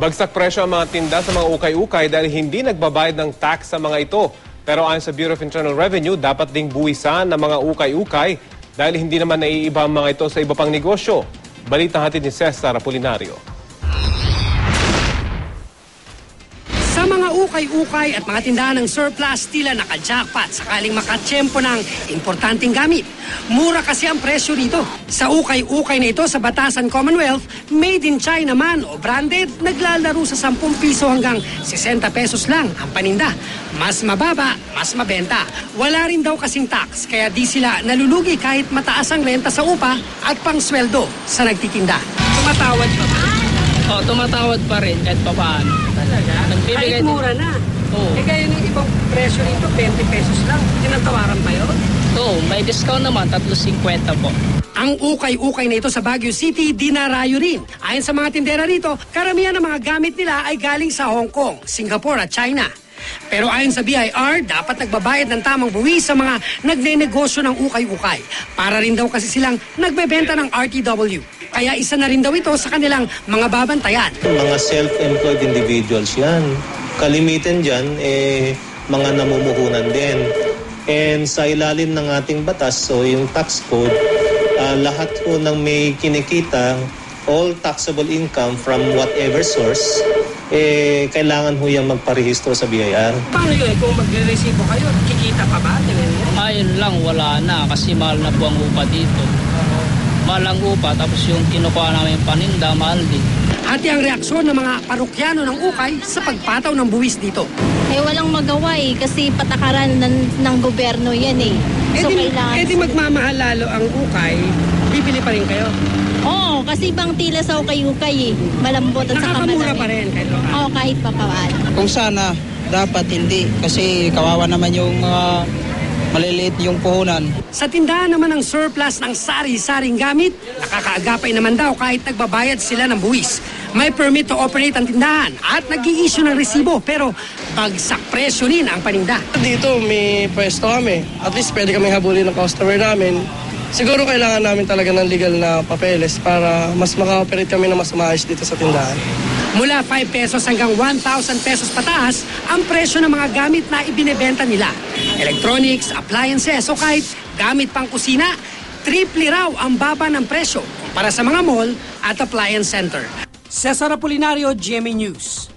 Bagsak presyo ang mga tinda sa mga ukay-ukay dahil hindi nagbabayad ng tax sa mga ito. Pero ayon sa Bureau of Internal Revenue, dapat ding buwisan ng mga ukay-ukay dahil hindi naman naiiba ang mga ito sa iba pang negosyo. Balita hatid ni Cesar Apolinario. Sa mga ukay-ukay at mga tindahan ng surplus, tila naka-jackpot sakaling makatsyempo ng importanteng gamit. Mura kasi ang presyo rito. Sa ukay-ukay na ito sa Batasan Commonwealth, made in China man o branded, naglalaro sa 10 piso hanggang 60 pesos lang ang paninda. Mas mababa, mas mabenta. Wala rin daw kasing tax, kaya di sila nalulugi kahit mataas ang renta sa upa at pangsweldo sa nagtitinda. Tumatawad pa ba? Tumatawad pa rin kahit pa paano. Talaga? Kahit mura na? Oo. Kaya yung ibang presyo nito, 20 pesos lang. Tinatawaran pa yun? Oo, may discount naman, 3.50 po. Ang ukay-ukay na ito sa Baguio City, dinarayo rin. Ayon sa mga tindera rito, karamihan ng mga gamit nila ay galing sa Hong Kong, Singapore at China. Pero ayon sa BIR, dapat nagbabayad ng tamang buwis sa mga nagne-negosyo ng ukay-ukay. Para rin daw kasi silang nagbebenta ng RTW. Kaya isa na rin daw ito sa kanilang mga babantayan. Mga self-employed individuals yan. Kalimitan dyan, mga namumuhunan din. And sa ilalim ng ating batas, so yung tax code, lahat po ng may kinikita, all taxable income from whatever source, kailangan ho yung magparehistro sa BIR. Paano yun? Kung magre-resibo kayo, kikita pa ba? Ayun lang, wala na kasi mahal na po ang upa dito. Mahal ang upa, tapos yung kinukuha namin paninda, mahal din. Hati ang reaksyon ng mga parokyano ng ukay sa pagpataw ng buwis dito. Walang magawa kasi patakaran ng gobyerno yan So kailangan... di magmamahal lalo ang ukay, bibili pa rin kayo? Oo, kasi ibang tila sa ukay-ukay Malambot at saka malamig. Nakakamura pa rin Oo, kahit pa paano. Kung sana, dapat hindi. Kasi kawawa naman yung maliliit yung puhunan. Sa tindahan naman ng surplus ng sari-saring gamit, nakakaagapay naman daw kahit nagbabayad sila ng buwis. May permit to operate ang tindahan at nag-i-issue ng resibo pero bagsak presyo rin ang paninda. Dito may pwesto kami. At least pwede kami habulin ng customer namin. Siguro kailangan namin talaga ng legal na papeles para mas maka-operate kami na mas maayos dito sa tindahan. Mula 5 pesos hanggang 1,000 pesos pataas ang presyo ng mga gamit na ibinebenta nila. Electronics, appliances o kahit gamit pang kusina, triple raw ang baba ng presyo para sa mga mall at appliance center. Cesar Apolinario, GMA News.